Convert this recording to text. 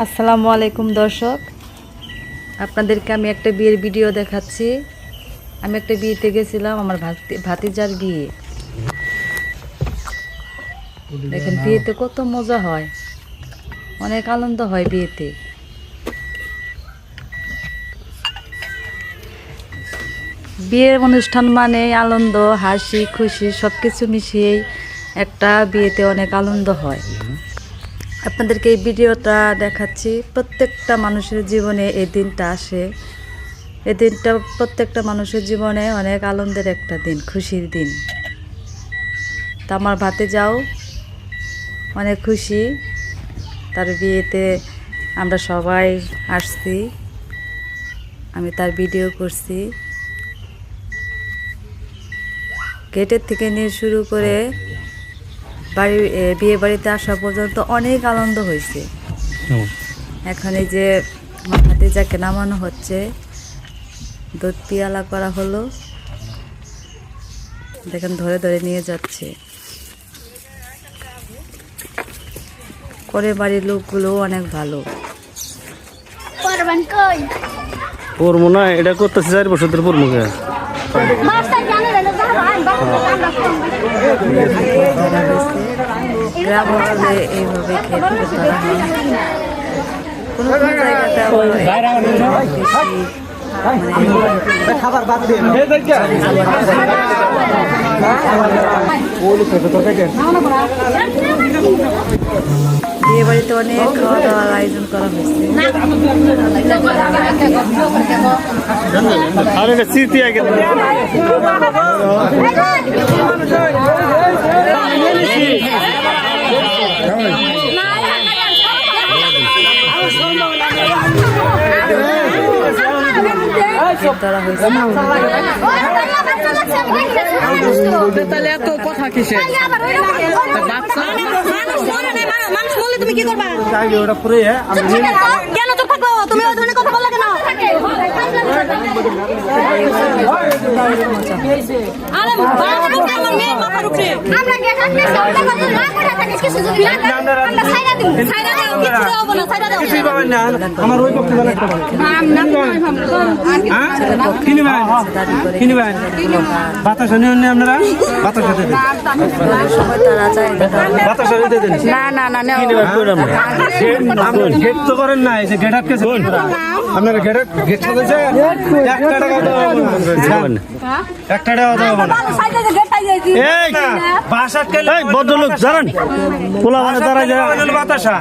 আসসালামু আলাইকুম দর্শক, আপনাদেরকে আমি একটা বিয়ের ভিডিও দেখাচ্ছি। আমি একটা বিয়েতে গেছিলাম, আমার ভাতিজার বিয়ে। দেখেন বিয়েতে কত মজা হয়, অনেক আনন্দ হয় বিয়েতে। বিয়ের অনুষ্ঠান মানে আনন্দ, হাসি খুশি সব কিছু মিশিয়েই একটা বিয়েতে অনেক আনন্দ হয়। আপনাদেরকে এই ভিডিওটা দেখাচ্ছি। প্রত্যেকটা মানুষের জীবনে এই দিনটা আসে। এই দিনটা প্রত্যেকটা মানুষের জীবনে অনেক আনন্দের একটা দিন, খুশির দিন। তা আমার ভাতিজাও অনেক খুশি, তার বিয়েতে আমরা সবাই আসছি, আমি তার ভিডিও করছি। গেটের থেকে নিয়ে শুরু করে বিয়ে বাড়িতে আসা পর্যন্ত অনেক আনন্দ হয়েছে। এখন এই যে ভাতিজাকে নামানো হচ্ছে, দুধ পিয়ালা করা হলো, দেখেন ধরে ধরে নিয়ে যাচ্ছে। করে বাড়ির লোকগুলো অনেক ভালো। পড়বো না, এটা করতেছে 4 বছর ধরে পড়বো। গ্রাম অঞ্চলে এইভাবে খেতে ধরা হয়। কোনো কোনো জায়গাতে খাবার বাদ দিয়ে বিয়ে বাড়িতে অনেক খাওয়া দাওয়ার আয়োজন করা হয়েছে। আর এটা স্মৃতি আগে তাহলে এত কথা কিসে তুমি কি করবা কেন চুপ থাকো তুমি ওই ধরনের কথা বললে কেন আমার ওই পক্ষে বাতাসা নিয়ে আপনারা বাতাসা দিতে বাতাসা দিতে দেন গেট তো করেন না, এই যে গেট আটকে আপনারা গেট সাজাইছে 1 টাকা দেওয়া হবে না, 1 টাকা দেওয়া হবে না। এই বাস আটকে ভদ্রলোক জানেন পোলা মানে তারা বাতাসা